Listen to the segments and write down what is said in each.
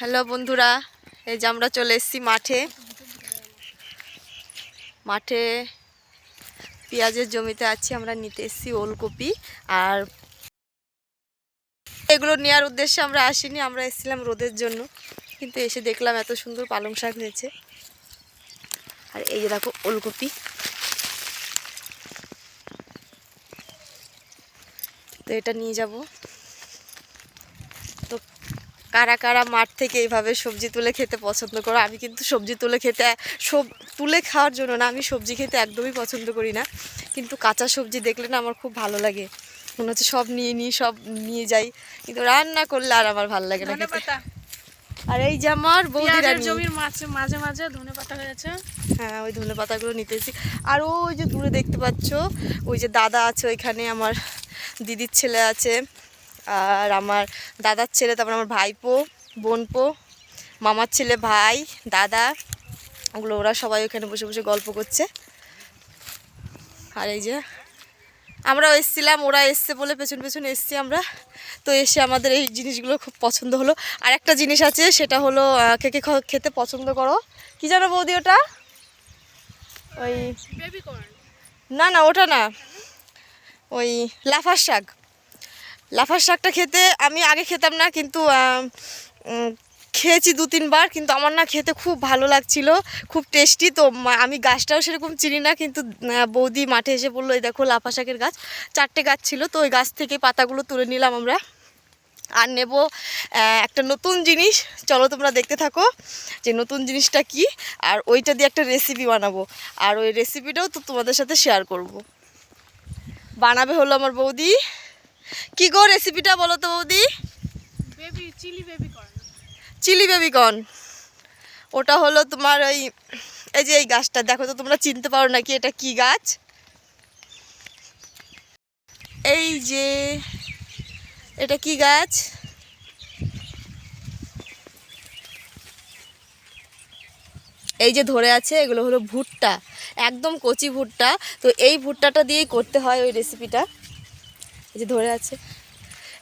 Hello বন্ধুরা, এই যে আমরা চলে এসেছি মাঠে পেঁয়াজের জমিতে আছি। আমরা নিতে এসেছি ওলকপি, আর এগুলো নেওয়ার উদ্দেশ্যে আমরা আসিনি, আমরা এসেছিলাম রোদের জন্য। কিন্তু এসে দেখলাম এত সুন্দর পালং শাক হয়েছে। আর এই যে দেখো ওলকপি, তো এটা নিয়ে যাব। তো কারা কারা মাঠ থেকে এইভাবে সবজি তুলে খেতে পছন্দ করো? আমি কিন্তু সবজি তুলে খেতে তুলে খাওয়ার জন্য না, আমি সবজি খেতে একদমই পছন্দ করি না। কিন্তু কাঁচা সবজি দেখলে না আমার খুব ভালো লাগে, মনে হচ্ছে সব নিয়ে যাই। কিন্তু রান্না করলে আর আমার ভালো লাগে না খেতে। আর এই যে আমার বৌদির জমির মাঝে মাঝে ধনেপাতা হয়েছে। হ্যাঁ, ওই ধনেপাতাগুলো নিতেছি। আর ওই যে দূরে দেখতে পাচ্ছ, ওই যে দাদা আছে ওইখানে, আমার দিদির ছেলে আছে, আর আমার দাদার ছেলে, তারপর আমার ভাইপো, বোনপো, মামার ছেলে, ভাই, দাদা, ওরা সবাই ওখানে বসে বসে গল্প করছে। আর এই যে আমরাও এসেছিলাম, ওরা এসছে বলে পেছন পেছন এসছি আমরা। তো এসে আমাদের এই জিনিসগুলো খুব পছন্দ হলো। আর একটা জিনিস আছে, সেটা হলো কে কে খেতে পছন্দ করো? কি জানো বৌদি ওটা? ওই না না, ওটা না, ওই লাফার শাক। লাফার শাকটা খেতে আমি আগে খেতাম না, কিন্তু খেয়েছি 2-3 বার, কিন্তু আমার না খেতে খুব ভালো লাগছিল, খুব টেস্টি। তো আমি গাছটাও সেরকম চিনি না, কিন্তু বৌদি মাঠে এসে বললো এই দেখো লাফা শাকের গাছ। 4টে গাছ ছিল, তো ওই গাছ থেকে পাতাগুলো তুলে নিলাম আমরা। আর নেব একটা নতুন জিনিস, চলো তোমরা দেখতে থাকো যে নতুন জিনিসটা কি। আর ওইটা দিয়ে একটা রেসিপি বানাবো, আর ওই রেসিপিটাও তো তোমাদের সাথে শেয়ার করব। বানাবে হলো আমার বৌদি। কি গো রেসিপিটা বলো তো বৌদি? Chilli baby corn. ওটা হলো তোমার এই যে এই গাছটা দেখো তো, তোমরা চিনতে পারো নাকি এটা কি গাছ? এই যে এটা কি গাছ? এই যে ধরে আছে, এগুলো হলো ভুট্টা, একদম কচি ভুট্টা। তো এই ভুট্টাটা দিয়েই করতে হয় ওই রেসিপিটা। এই যে ধরে আছে,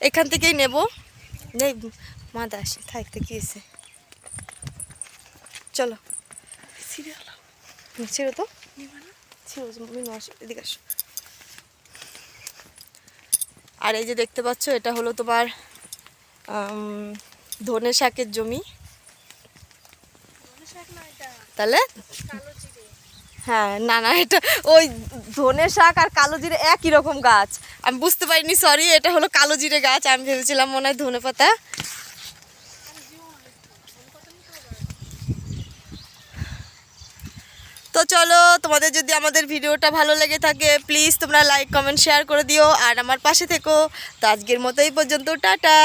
এখান থেকেই নেব। নেই মাদা আসে থাকতে কি এসে, চলো ছিড়ো তো, এদিকে আসো। আর এই যে দেখতে পাচ্ছ, এটা হলো তোমার ধনে শাকের জমি। তাহলে হ্যাঁ, না না, এটা ওই ধনে শাক আর কালো জিরে একই রকম গাছ। আমি বুঝতে পারিনি, সরি। এটা হলো কালো জিরে গাছ, আমি ভেবেছিলাম মনে হয় ধনে পাতা। তো চলো, তোমাদের যদি আমাদের ভিডিওটা ভালো লেগে থাকে প্লিজ তোমরা লাইক, কমেন্ট, শেয়ার করে দিও, আর আমার পাশে থেকো। তো আজকের মতো এই পর্যন্ত, টাটা।